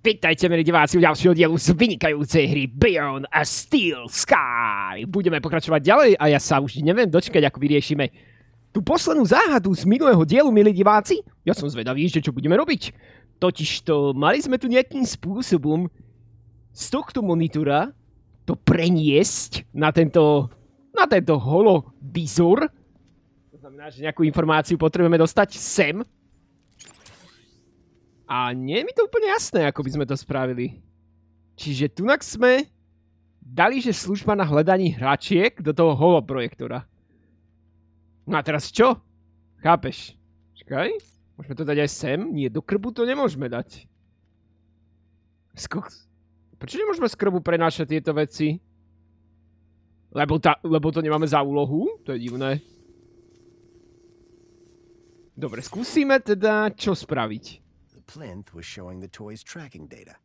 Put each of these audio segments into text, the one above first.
Vítajte, milí diváci, u ďalšieho dielu z vynikajúcej hry Beyond a Steel Sky. Budeme pokračovať ďalej a ja sa už neviem dočkať, ako vyriešime tú poslednú záhadu z minulého dielu, milí diváci. Ja som zvedavý, že čo budeme robiť. Totižto mali sme tu nejakým spôsobom z tohto monitora to preniesť na tento holovizor. To znamená, že nejakú informáciu potrebujeme dostať sem. A nie je mi to úplne jasné, ako by sme to spravili. Čiže tunak sme dali, že služba na hľadanie hračiek do toho holoprojektora. No a teraz čo? Chápeš? Čakaj, môžeme to dať aj sem? Nie, do krbu to nemôžeme dať. Prečo nemôžeme z krbu prenášať tieto veci? Lebo to nemáme za úlohu? To je divné. Dobre, skúsime teda čo spraviť. Plinth was showing the toy's tracking data.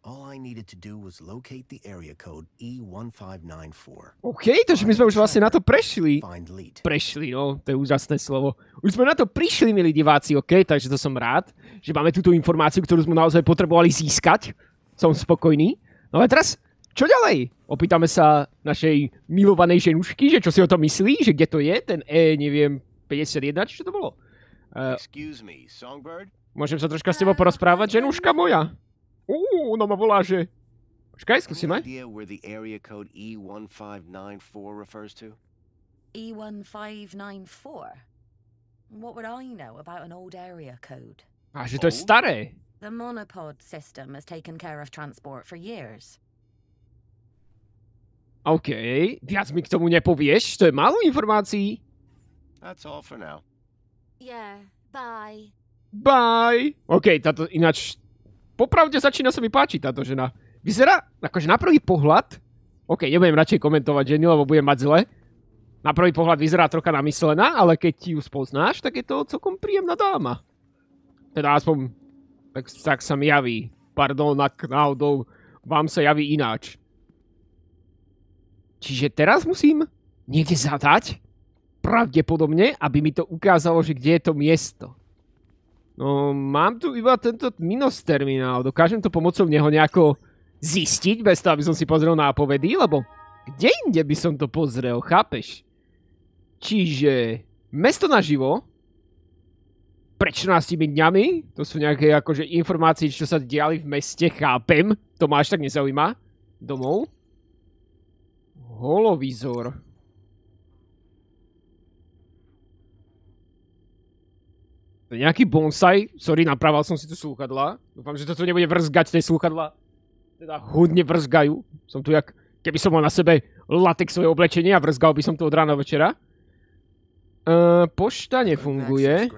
All I needed to do was locate the area code E1594. OK, takže my sme už vlastne na to prešli. Prešli, no, to je úžasné slovo. Už sme na to prišli, milí diváci, OK, takže to som rád, že máme túto informáciu, ktorú sme naozaj potrebovali získať. Som spokojný. No ale teraz, čo ďalej? Opýtame sa našej milovanej ženušky, že čo si o tom myslí, že kde to je, ten neviem, 51, či čo to bolo? Excuse me, Songbird? Môžem sa troška s tebou porozprávať, ženuška moja? Ona ma volá, že... Počkaj, skúsime. Where the area code E1594 refers to? E1594? What would I know about an old area code? A že to je staré. The monopod system has taken care of transport for years. OK, viac mi k tomu nepovieš, to je málo informácií. That's all for now. Yeah, bye. Bye. OK, táto ináč... Popravde začína sa mi páčiť táto žena. Vyzerá, akože na prvý pohľad... OK, nebudem radšej komentovať ženy, lebo budem mať zle. Na prvý pohľad vyzerá trocha namyslená, ale keď ju spoznáš, tak je to celkom príjemná dáma. Teda aspoň... Tak sa mi javí. Pardon, ak náhodou vám sa javí ináč. Čiže teraz musím niekde zadať, pravdepodobne, aby mi to ukázalo, že kde je to miesto. No, mám tu iba tento Minos terminál. Dokážem to pomocou neho nejako zistiť, bez toho, aby som si pozrel nápovedy, lebo kde inde by som to pozrel, chápeš? Čiže mesto naživo pred 14 dňami, to sú nejaké akože informácie, čo sa diali v meste, chápem. To ma až tak nezaujíma. Domov. Holovizor. To je nejaký bonsai. Sorry, napravil som si tu slúchadlá. Dúfam, že to tu nebude vrzgať, tie slúchadlá. Teda hodne vrzgajú. Som tu jak... Keby som mal na sebe latexové oblečenie a vrzgal by som to od rána večera. Pošta nefunguje.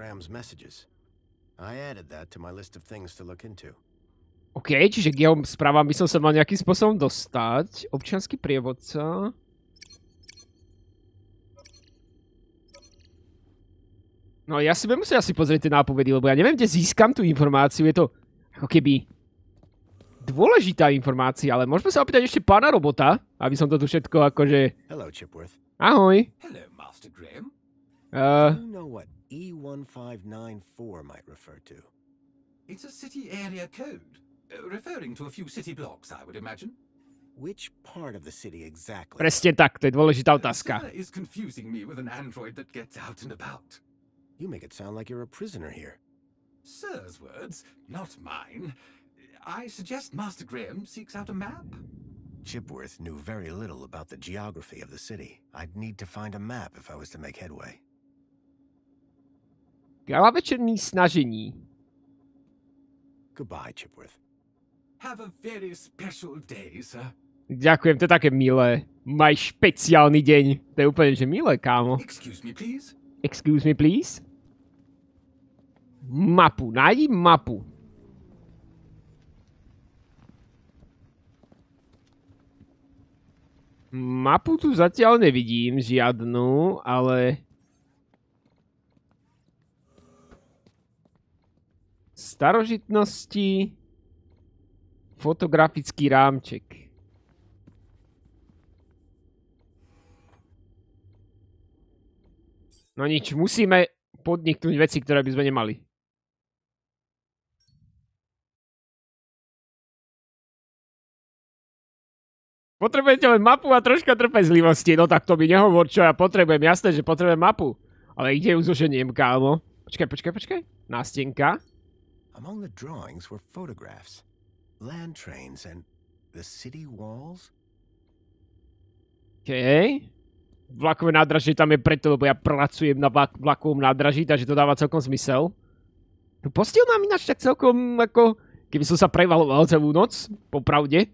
OK, čiže k jeho správam by som sa mal nejakým spôsobom dostať. Občiansky prievodca. No ja si budem musieť asi pozrieť tie nápovedy, lebo ja neviem, kde získam tú informáciu. Je to ako keby dôležitá informácia, ale môžeme sa opýtať ešte pána robota, aby som to tu všetko akože... Hello, Chipworth. Ahoj. Hello, Master Graham. Do you know what E1594 might refer to? It's a city area code, referring to a few city blocks, I would imagine. Which part of the city exactly? Presne tak, to je dôležitá otázka. Sir is confusing me with an android that gets out and about. You make it sound like you're a prisoner here. Sir's words, not mine. I suggest Master Graham seeks out a map. Chipworth knew very little about the geography of the city. I'd need to find a map if I was to make headway. Gala večerní snažení. Goodbye, Chipworth. Have a very special day, sir. Ďakujem, to je také milé. Maj špeciálny deň. To je úplne, že milé, kámo. Excuse me, please. Excuse me, please. Mapu, nájdi mapu. Mapu tu zatiaľ nevidím, žiadnu, ale... Starožitnosti... Fotografický rámček. No nič, musíme podniknúť veci, ktoré by sme nemali. Potrebujete len mapu a troška trpezlivosti. No tak to mi nehovor, čo ja potrebujem. Jasné, že potrebujem mapu. Ale ide ju zoženiem, kámo. Počkaj. Nástenka. Among the drawings were photographs, land trains, and the city walls. OK. Vlakové nádražie tam je preto, lebo ja pracujem na vlakovom nádraží, takže to dáva celkom zmysel. Tu postiel nám ináč tak celkom ako... Keby som sa prevaloval celú noc, popravde.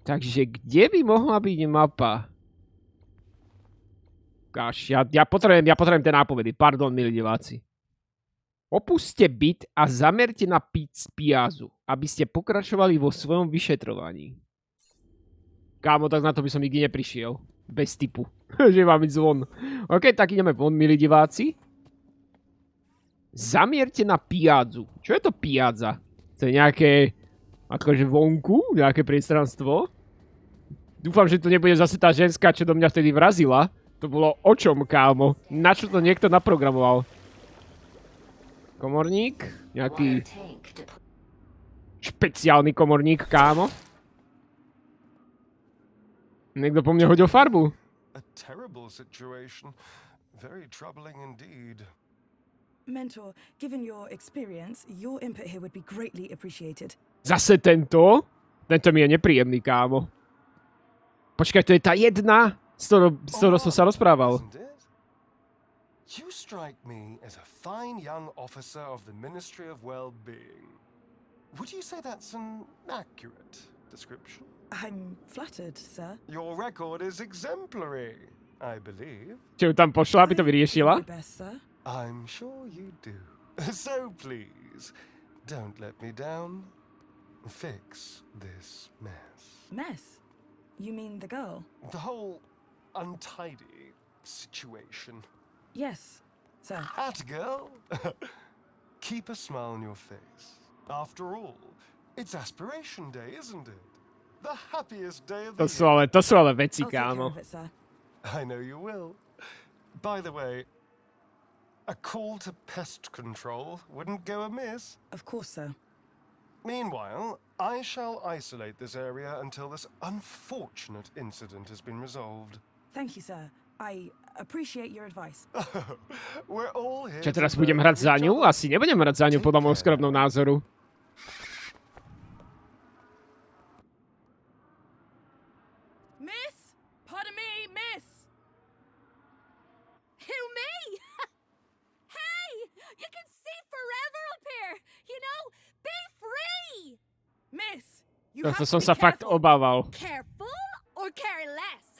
Takže kde by mohla byť mapa? Ja potrebujem tie nápovedy. Pardon, milí diváci. Opuste byt a zamerte na piazu, aby ste pokračovali vo svojom vyšetrovaní. Kámo, tak na to by som nikdy neprišiel. Bez tipu. Že mám ísť von. OK, tak ideme von, milí diváci. Zamierte na piadzu. Čo je to piadza? To je nejaké... akože vonku? Nejaké priestranstvo? Dúfam, že to nebude zase tá ženská, čo do mňa vtedy vrazila. To bolo o čom, kámo? Na čo to niekto naprogramoval? Komorník? Nejaký... špeciálny komorník, kámo? Niekto po mne hodil farbu. Mentor, given your experience, your input here would be greatly appreciated. Zase tento? Tento mi je nepríjemný, kámo. Počkaj, to je tá jedna, s ktorou som sa rozprával. You strike me as a fine young officer of the Ministry of Well-being. Would you say that's an accurate description? I'm flattered, sir. Your record is exemplary, I believe. Čo ju tam pošla, aby to vyriešila? I'm sure you do. So please, don't let me down. Fix this mess. Mess? You mean the girl? The whole untidy situation. Yes, sir. At girl. Keep a smile on your face. After all, it's aspiration day, isn't it? The happiest day of the year. To sú ale veci, kámo. I know you will. By the way, a call to pest control wouldn't go amiss. Of course, sir. Meanwhile, I shall isolate this area until this unfortunate incident has been resolved. Thank you, sir. I appreciate your advice. We're all here. Čo teraz budem hrať za ňu? Asi nebudem hrať za ňu podľa môjho skromného názoru. Miss? Pardon me, miss? Who, me? Hey! You can see forever up here! You know? Be free! Miss, you To have to som be sa fakt careful. obával. Careful or careless?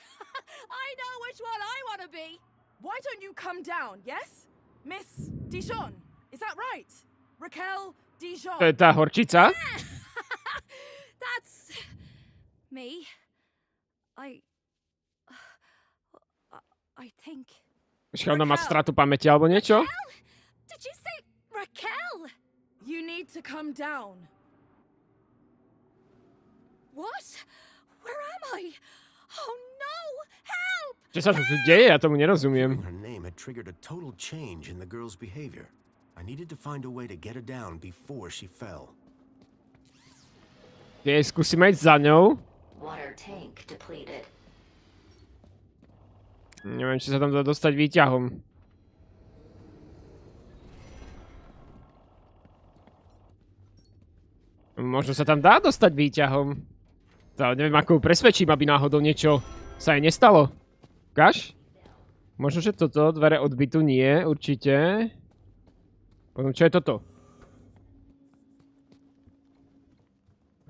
I know which one I want to be. Why don't you come down, yes? Miss Dijon, is that right? Raquel Dijon. To je tá horčica? That's... me. I think... Počkaj, ona má stratu pamäti alebo niečo? Did you say Raquel? You need to come down. What? Where am I? Oh no! Help! Čo sa tu deje? Ja tomu nerozumiem. Her name had triggered a total change in the girl's behavior. I needed to find a way to get her down before she fell. Skúsime ísť za ňou. Water tank depleted. Neviem, či sa tam dá dostať výťahom. Možno sa tam dá dostať výťahom. To neviem, ako ju presvedčím, aby náhodou niečo sa jej nestalo. Ukáž? Možno, že toto, dvere odbytu nie, určite. Potom, čo je toto?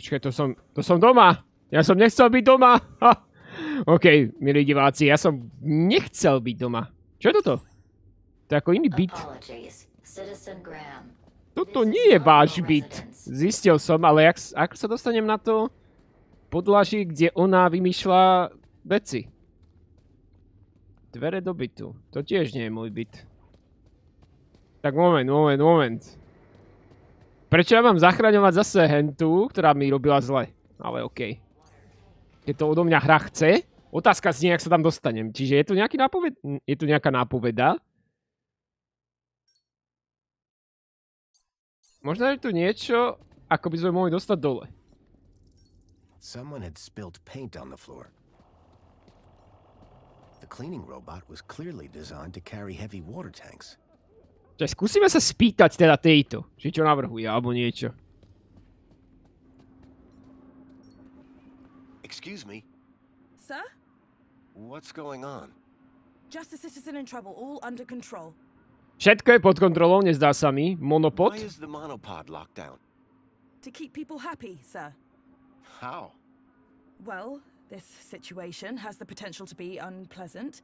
Počkaj, to som doma. Ja som nechcel byť doma. Ha. OK, milí diváci, ja som nechcel byť doma. Čo je toto? To je ako iný byt. Toto nie je váš byt. Zistil som, ale ako sa dostanem na to podlaží, kde ona vymýšľa veci? Dvere do bytu. To tiež nie je môj byt. Tak moment. Prečo ja mám zachraňovať zase hentu, ktorá mi robila zle? Ale OK. Keď to odo mňa hra chce, otázka znie, jak sa tam dostanem. Čiže je tu nejaký nápoved? Je tu nejaká nápoveda? Možno je tu niečo, ako by sme mohli dostať dole. Someone had spilled paint on the floor. The cleaning robot was clearly designed to carry heavy water tanks. Čiže skúsime sa spýtať teda tejto, či čo navrhuje, alebo niečo. Excuse me, Sir? what's going on? Just a citizen in trouble, all under control. Všetko je pod kontrolou, nezdá sa mi. Monopod. Why is the monopod locked down? To keep people happy, sir. How? Well, this situation has the potential to be unpleasant.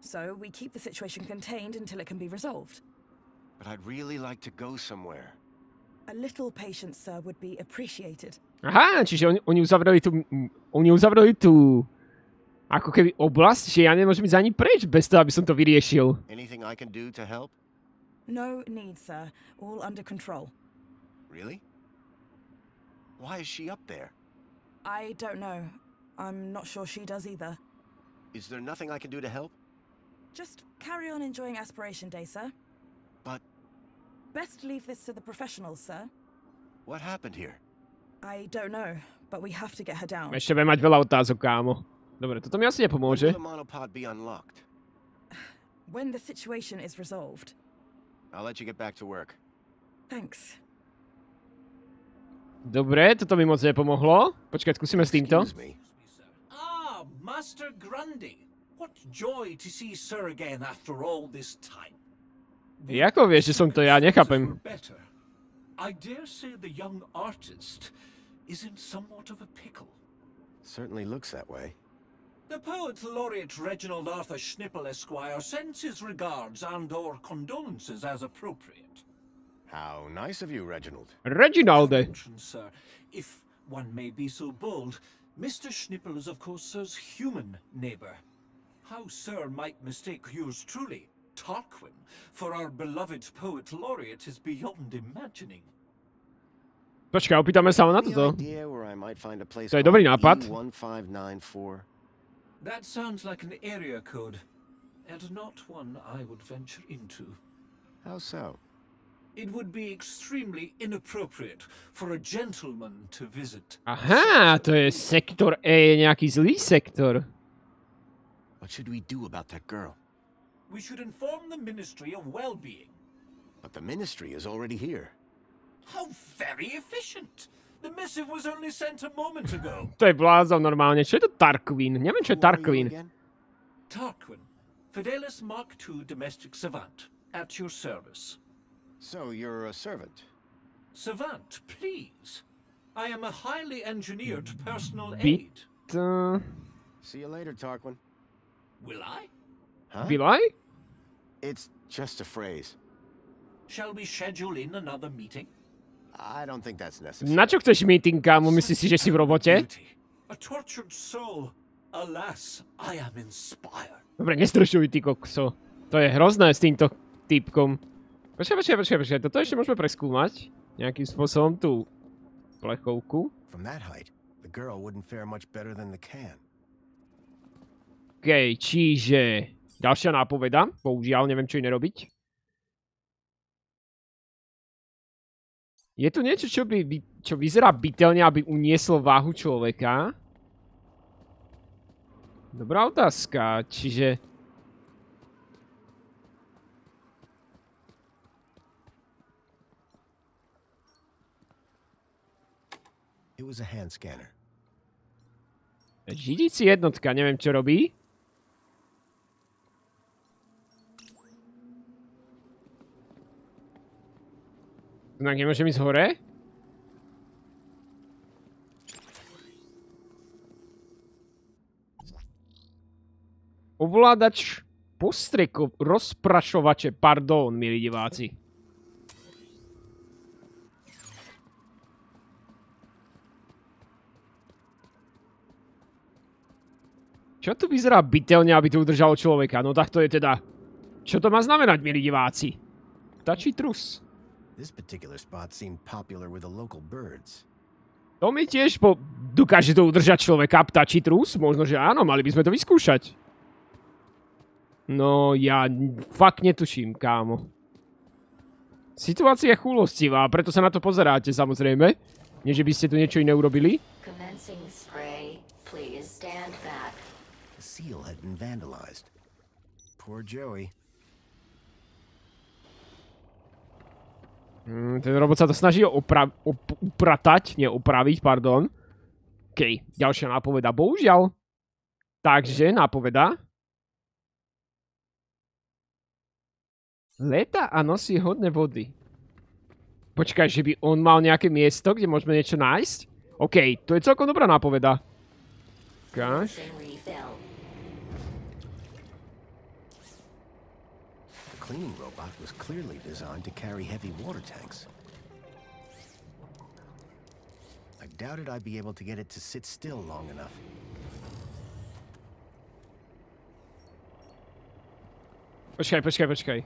So we keep the situation contained until it can be resolved. But I'd really like to go somewhere. A little patience, sir, would be appreciated. Aha, čiže oni uzavreli tú ako keby oblasť, že ja nemôžem ísť ani preč bez toho, aby som to vyriešil. Anything I can do to help? No need, sir. All under control. Really? Why is she up there? I don't know. I'm not sure she does either. Is there nothing I can do to help? Just carry on enjoying Aspiration Day, sir. But Best leave this to the professionals, sir. what happened here? I don't know, but we have to get her down. Ešte budem mať veľa otázok, kámo. Dobre, toto mi asi When nepomôže. will the monopod be unlocked? When the situation is resolved. I'll let you get back to work. Thanks. Dobre, toto mi moc nepomohlo. Počkať, skúsime s týmto. Excuse me. Ah, Master Grundy. What joy to see Sir again after all this time. Ako vieš, že som to ja? Nechápem. Better. I dare say the young artist is in somewhat of a pickle. Certainly looks that way. The poet laureate Reginald Arthur Schnippel Esquire sends his regards and/or condolences as appropriate. How nice of you, Reginald. Reginalde. Mention, sir, if one may be so bold, Mr. Schnippel is of course Sir's human neighbour. How Sir might mistake yours truly, Tarquin, for our beloved poet laureate is beyond imagining. Počkaj, opýtame sa ho na Any toto. idea where I might find a place To je dobrý called nápad. E1594? That sounds like an area code, and not one I would venture into. How so? It would be extremely inappropriate for a gentleman to visit. Aha, to je sektor E, nejaký zlý sektor. What should we do about that girl? We should inform the Ministry of Well-being. But the ministry is already here. How very efficient! The missive was only sent a moment ago. To je blázon normálne. Čo je to Tarquin? Neviem, čo je Who are you Tarquin. again? Tarquin, Fidelis Mark II domestic savant, at your service. So you're a servant. Savant, please. I am a highly engineered personal Bit- aid. See you later, Tarquin. Will I? Huh? Vilaj? It's just a phrase. Shall we schedule in another meeting? I don't think that's necessary. Na čo chceš meeting, kámo? Myslíš si, že si v robote? Beauty. A tortured soul. Alas, I am inspired. Dobre, nestrušuj, ty kokso. To je hrozné s týmto typkom. Počkaj. Toto ešte môžeme preskúmať. Nejakým spôsobom tú plechovku. From that height, the girl wouldn't fare much better than the can. OK, čiže ďalšia nápoveda. Bohužiaľ, neviem, čo iné robiť. Je tu niečo, čo vyzerá bytelne, aby unieslo váhu človeka? Dobrá otázka. Čiže... It was a hand scanner. Židici jednotka, neviem, čo robí. Tak nemôžem ísť hore? Ovládač postrekov, rozprašovače, pardon, milí diváci. Čo tu vyzerá bytelne, aby to udržalo človeka? No tak to je teda... Čo to má znamenať, milí diváci? Vtačí trus. This particular spot seemed popular with the local birds. To mi tiež dokáže to udržať človeka, ptačí trus? Možno, že áno, mali by sme to vyskúšať. No, ja fakt netuším, kámo. Situácia je chúlostivá, preto sa na to pozeráte, samozrejme. Nie, že by ste tu niečo iné urobili. Commencing seal had been vandalized. Poor Joey. Ten robot sa to snaží upratať, nie opraviť, pardon. OK, ďalšia nápoveda, bohužiaľ. Takže nápoveda. Leta a nosí hodne vody. Počkaj, že by on mal nejaké miesto, kde môžeme niečo nájsť? OK, to je celkom dobrá nápoveda. Ukáž. The cleaning robot was clearly designed to carry heavy water tanks. I doubted I'd be able to get it to sit still long enough. Počkaj.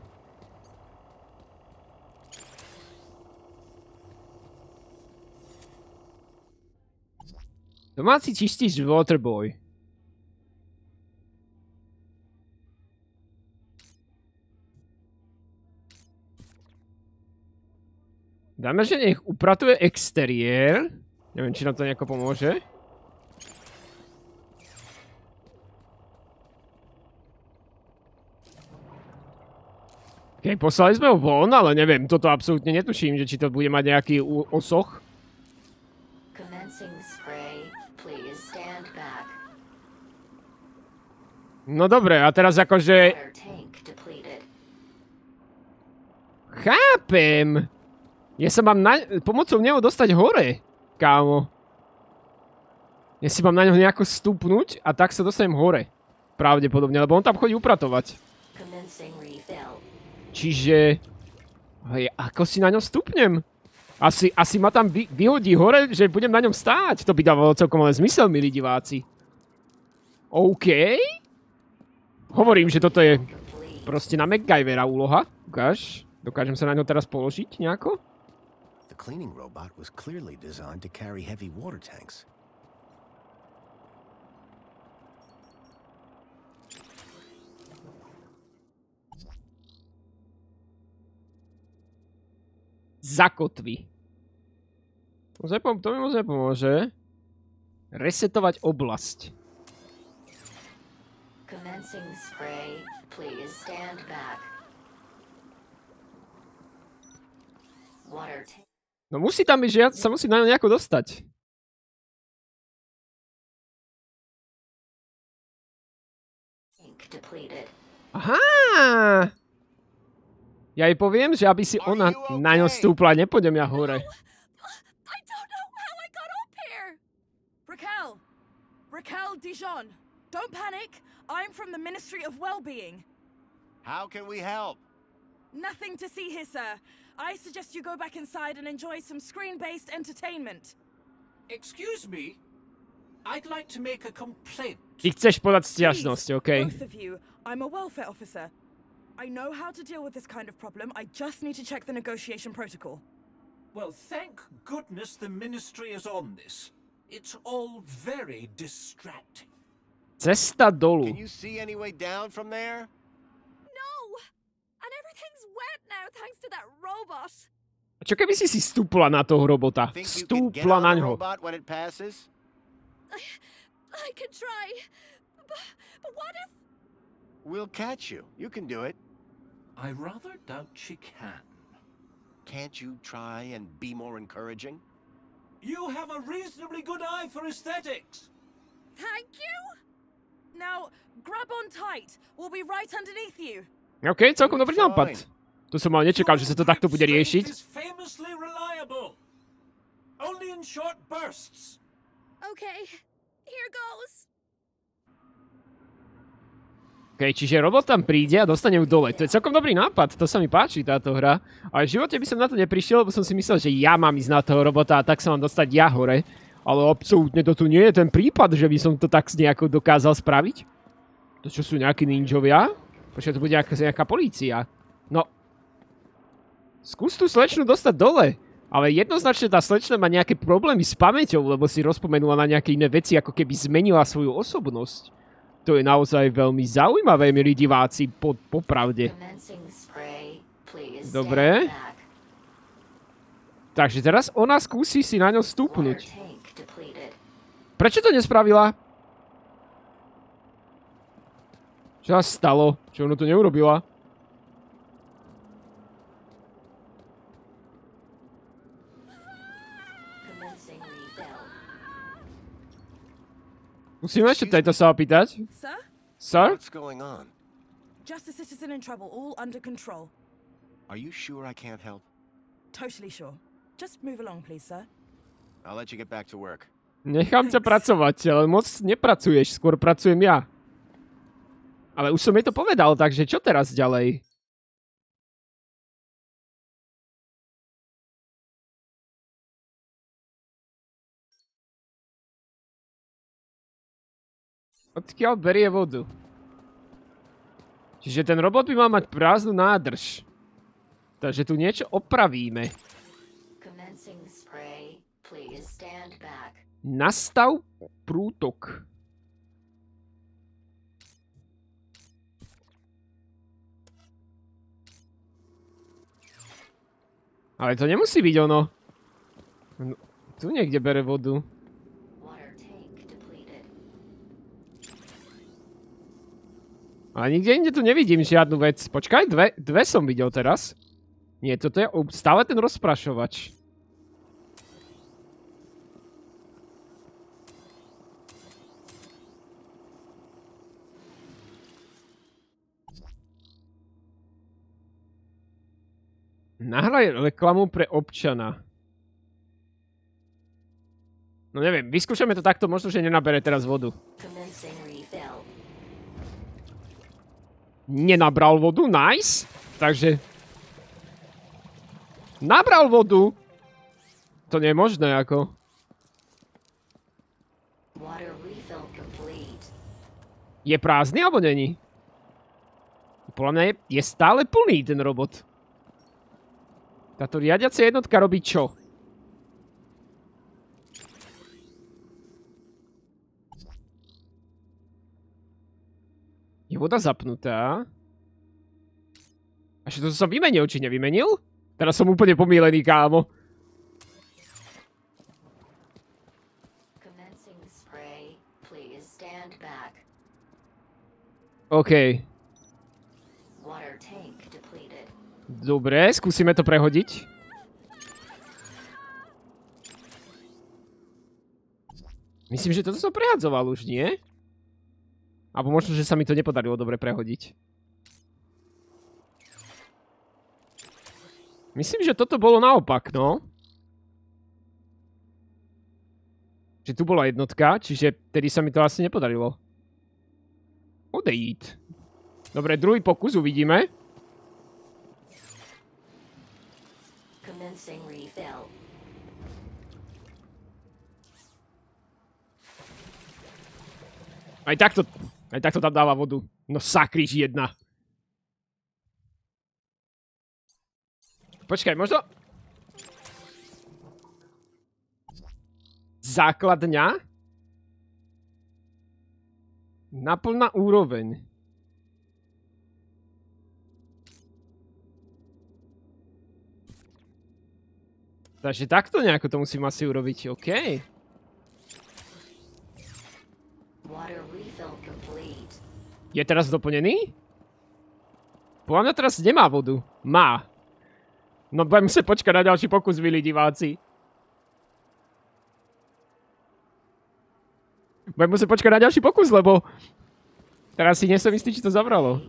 Domáci čistič Waterboy. Dáme, že nech upratuje exteriér. Neviem, či nám to nejako pomôže. OK, poslali sme ho von, ale neviem, toto absolútne netuším, že či to bude mať nejaký osoch. No dobre, a teraz akože... Chápem! Ja sa mám pomocou neho dostať hore, kámo. Ja si mám na neho nejako stúpnuť a tak sa dostanem hore. Pravdepodobne, lebo on tam chodí upratovať. Čiže... Hej, ako si na ňom stúpnem? Asi ma tam vyhodí hore, že budem na ňom stáť. To by dávalo celkom ale zmysel, milí diváci. OK. Hovorím, že toto je proste na MacGyvera úloha. Ukáž. Dokážem sa na ňo teraz položiť nejako? The cleaning robot was clearly designed to carry heavy water tanks. Zakotvi. To mi moc nepomôže. Resetovať oblasť. Commencing spray. Please stand back. Water tank No musí tam byť, že ja sa musím na ňo nejako dostať. depleted. Aha! Ja jej poviem, že aby si ona na ňo stúpla, nepôjdem ja hore. I don't know how I got up here. Raquel Dijon, don't panic. I'm from the Ministry of Wellbeing. How can we help? Nothing to see here, sir. I suggest you go back inside and enjoy some screen-based entertainment. Excuse me? I'd like to make a complaint. Ty chceš podať sťažnosť, okej? Both of you. I'm a welfare officer. I know how to deal with this kind of problem. I just need to check the negotiation protocol. Well, thank goodness the ministry is on this. It's all very distracting. Cesta dolu. Can you see any way down from there? No! And everything's wet now thanks to that robot. A čo keby si stúpla na toho robota? Stúpla na ňo. When it passes? I can try. But what if... We'll catch you. You can do it. I rather doubt she can. Can't you try and be more encouraging? You have a reasonably good eye for aesthetics. Thank you? Now, grab on tight. We'll be right underneath you. OK, celkom dobrý nápad. Tu som mal nečakal, že sa to takto bude riešiť. Famously reliable. Only in short bursts. Okay, here goes. OK, čiže robot tam príde a dostane ju dole. To je celkom dobrý nápad, to sa mi páči táto hra. Ale v živote by som na to neprišiel, lebo som si myslel, že ja mám ísť na toho robota a tak sa mám dostať ja hore. Ale absolútne to tu nie je ten prípad, že by som to tak nejako dokázal spraviť. To čo sú nejakí ninjovia? Počkaj, to bude nejaká polícia. No. Skús tú slečnu dostať dole. Ale jednoznačne tá slečna má nejaké problémy s pamäťou, lebo si rozpomenula na nejaké iné veci, ako keby zmenila svoju osobnosť. To je naozaj veľmi zaujímavé, milí diváci, popravde. Dobre. Takže teraz ona skúsi si na ňo stúpnuť. Prečo to nespravila? Čo sa stalo? Čo ono to neurobila? Musíme ešte tejto sa opýtať. Sir? Sir? What's going on? Just a citizen in trouble, all under control. Are you sure I can't help? Totally sure. Just move along, please, sir. I'll let you get back to work. Nechám ťa pracovať, ale moc nepracuješ, skôr pracujem ja. Ale už som jej to povedal, takže čo teraz ďalej? Odkiaľ berie vodu? Čiže ten robot by mal mať prázdnu nádrž. Takže tu niečo opravíme. Nastav prútok. Ale to nemusí byť ono. Tu niekde bere vodu. Ale nikde inde tu nevidím žiadnu vec. Počkaj, dve som videl teraz. Nie, toto je stále ten rozprašovač. Nahraj reklamu pre občana. No neviem, vyskúšame to takto, možno, že nenabere teraz vodu. Nenabral vodu, nice. Takže... Nabral vodu! To nie je možné, ako... Je prázdny, alebo není? Podľa mňa je stále plný ten robot. Táto riadiacia jednotka robí čo? Je voda zapnutá. A že to som vymenil, či nevymenil? Teraz som úplne pomýlený, kámo. OK. Dobre, skúsime to prehodiť. Myslím, že toto som prehadzoval už, nie? Alebo možno, že sa mi to nepodarilo dobre prehodiť. Myslím, že toto bolo naopak, no. Že tu bola jednotka, čiže tedy sa mi to asi nepodarilo. Odejít. Dobre, druhý pokus uvidíme. Aj takto tam dáva vodu. No sakríš jedna. Počkaj, možno... Základňa? Naplná úroveň. Takže takto nejako to musím asi urobiť, OK. Je teraz doplnený? Podľa mňa teraz nemá vodu. Má. No budem musieť počkať na ďalší pokus, milí diváci. Budem musieť počkať na ďalší pokus, lebo... Teraz si nesom istý, či to zabralo.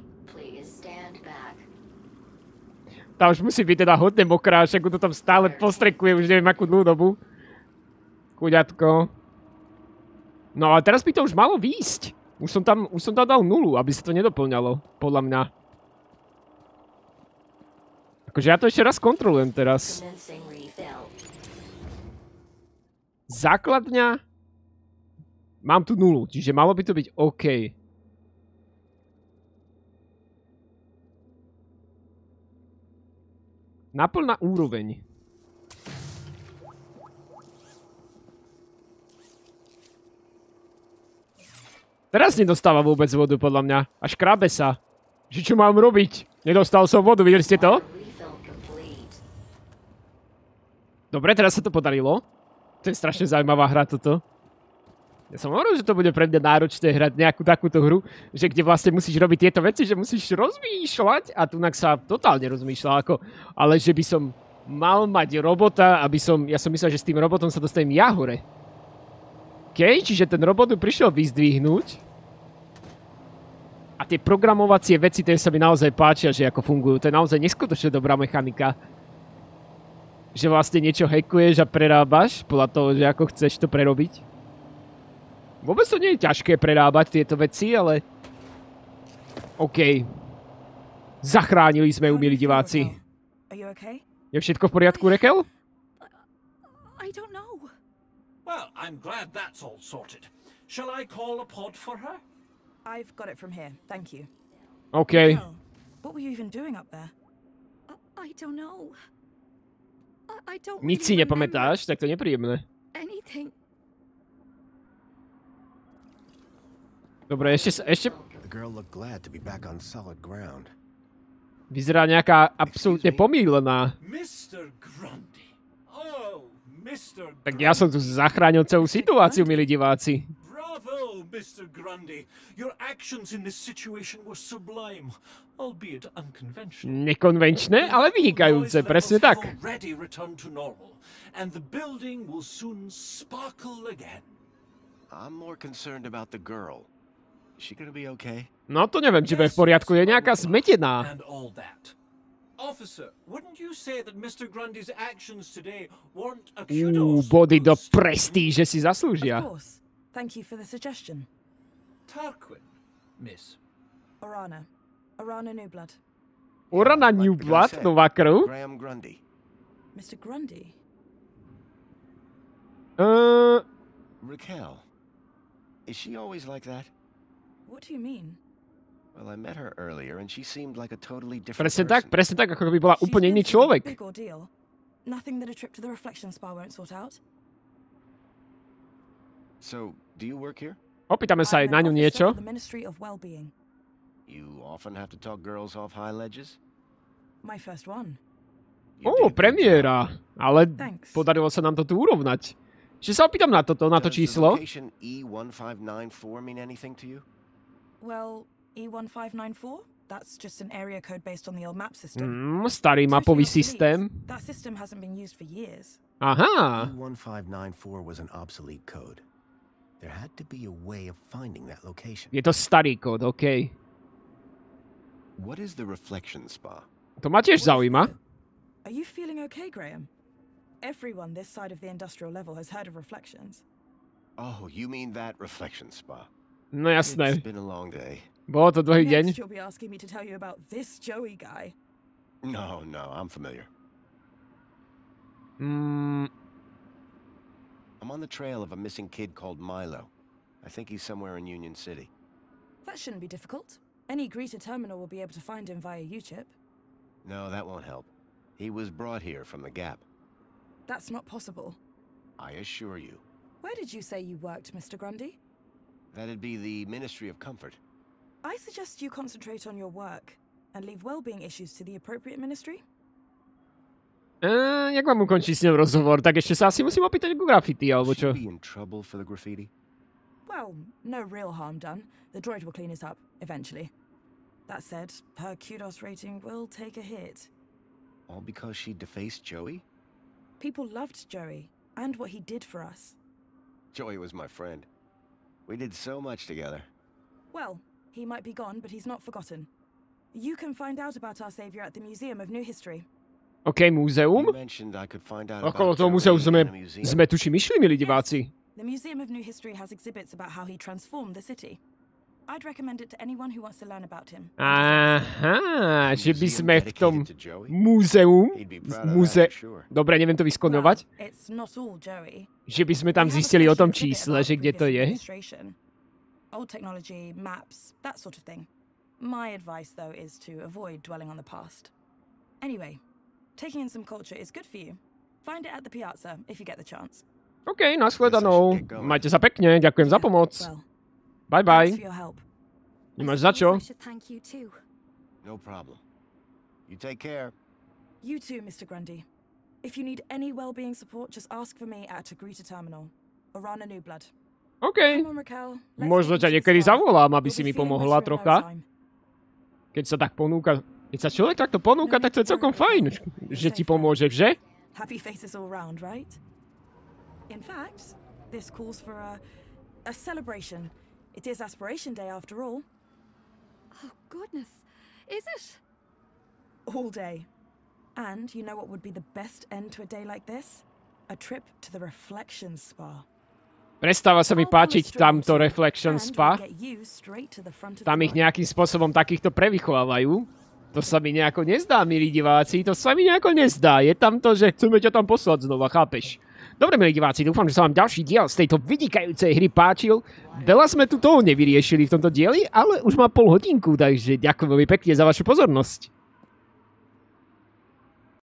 Tá už musí byť teda hodne mokrá, však to tam stále postrekuje, už neviem akú dlhú dobu. Kuďatko. No ale teraz by to už malo výjsť. Už som tam dal 0, aby sa to nedoplňalo, podľa mňa. Akože ja to ešte raz kontrolujem teraz. Základňa. Mám tu 0, čiže malo by to byť OK. Naplná úroveň. Teraz nedostáva vôbec vodu, podľa mňa. A škrábe sa. Že čo mám robiť? Nedostal som vodu, videli ste to? Dobre, teraz sa to podarilo. To je strašne zaujímavá hra toto. Ja som hovoril, že to bude pre mňa náročné hrať nejakú takúto hru, že kde vlastne musíš robiť tieto veci, že musíš rozmýšľať a tunak sa totálne rozmýšľal ako, ale že by som mal mať robota, ja som myslel, že s tým robotom sa dostanem ja hore. OK, čiže ten robot ju prišiel vyzdvihnúť a tie programovacie veci, tie sa mi naozaj páčia, že ako fungujú. To je naozaj neskutočne dobrá mechanika. Že vlastne niečo hackuješ a prerábaš podľa toho, že ako chceš to prerobiť. Vôbec to nie je ťažké prerábať tieto veci, ale... OK. Zachránili sme ju, milí diváci. Je všetko v poriadku, Rekel? I don't know. Well, I'm glad that's all sorted. Shall I call a pod for her? I've got it from here, thank you. OK. What were you even doing up there? I don't know. I don't Nic si nepamätáš, tak to je nepríjemné. Anything. Dobre, ešte... The girl looked glad to be back on solid ground. Vyzerá nejaká absolútne pomýlená. Mr. Grundy. Oh, Mr. Tak ja som tu zachránil celú situáciu, milí diváci. Bravo, Mr. Grundy. Your actions in this situation were sublime, albeit unconventional. Nekonvenčné, ale vynikajúce, presne tak. Already returned to normal, and the building will soon sparkle again. I'm more concerned about the girl. Is she gonna be okay? No to neviem, či bude v poriadku, je nejaká zmetená. And all that. Officer, wouldn't you say that Mr. Grundy's actions today weren't a kudos? Body do prestíže si zaslúžia. Of course. Thank you for the suggestion. Tarquin, miss. Orana. Orana Newblood. Orana Newblood, nová krv. Graham Grundy. Mr. Grundy? Raquel. Is she always like that? What do you mean? Well, I met her earlier and she seemed like a totally different Presne tak, ako by bola úplne iný človek. Big ordeal. Nothing that a trip to the reflection spa won't sort out. So, do you work here? Opýtame sa aj na ňu niečo. The Ministry of Wellbeing. You often have to talk girls off high ledges? My first one. Premiéra. Ale podarilo sa nám to tu urovnať. Ešte sa opýtam na to číslo. Does the location E1594 mean anything to you? Well, E1594? That's just an area code based on the old map system. Starý mapový systém. That system hasn't been used for years. Aha. E1594 was an obsolete code. There had to be a way of finding that location. Je to starý kód, OK. What is the reflection spa? To ma tiež zaujíma. Are you feeling okay, Graham? Everyone this side of the industrial level has heard of reflections. Oh, you mean that reflection spa? No jasné. It's been a long day. Bolo to dlhý deň. Next you'll be asking me to tell you about this Joey guy. No, I'm familiar. I'm on the trail of a missing kid called Milo. I think he's somewhere in Union City. That shouldn't be difficult. Any greeter terminal will be able to find him via U-chip. No, that won't help. He was brought here from the Gap. That's not possible. I assure you. Where did you say you worked, Mr. Grundy? That'd be the Ministry of Comfort. I suggest you concentrate on your work and leave well-being issues to the appropriate ministry. Jak mám ukončiť s ňou rozhovor? Tak ešte sa asi musím opýtať ku graffiti, alebo čo? Should be in trouble for the graffiti? Well, no real harm done. The droid will clean it up, eventually. That said, her kudos rating will take a hit. All because she defaced Joey? People loved Joey, and what he did for us. Joey was my friend. We did so much together. Well, he might be gone, but he's not forgotten. You can find out about our savior at the Museum of New History. OK, múzeum. Okolo toho múzeu sme tuším išli, milí diváci. The Museum of New History has exhibits about how he transformed the city. I'd recommend it to anyone who wants to learn about him. Aha, že by sme v tom múzeum, dobre, neviem to vyskloňovať, že by sme tam zistili o tom čísle, že kde to je. Old technology, maps, that sort of thing. My advice, though, is to avoid dwelling on the past. Anyway, taking in some culture is good for you. Find it at the piazza if you get the chance. OK, nashledanou. Majte sa pekne, ďakujem za pomoc. Bye bye. Nemáš za čo? No problem. You take care. You too, Mr. Grundy. If you need any well-being support, just ask for me at a greeter terminal. Orana Newblood. OK. Come on, Raquel. Let's Možno take ťa it to the niekedy spa. zavolám, aby You'll si be mi feeling pomohla better in no trocha. time. Keď sa tak ponúka... Keď sa človek takto ponúka, tak to je celkom fajn, že ti pomôže, že? Happy faces all round, right? In fact, this calls for a celebration. It is Aspiration Day after all. Oh, goodness. Is it? All day. And you know what would be the best end to a day like this? A trip to the Reflection Spa. Prestáva sa mi páčiť tamto Reflection Spa. Tam ich nejakým spôsobom takýchto prevychovávajú. To sa mi nejako nezdá, milí diváci. To sa mi nejako nezdá. Je tam to, že chceme ťa tam poslať znova, chápeš? Dobre, milí diváci, dúfam, že sa vám ďalší diel z tejto vynikajúcej hry páčil. Veľa sme tu toho nevyriešili v tomto dieli, ale už má pol hodinku, takže ďakujem veľmi pekne za vašu pozornosť.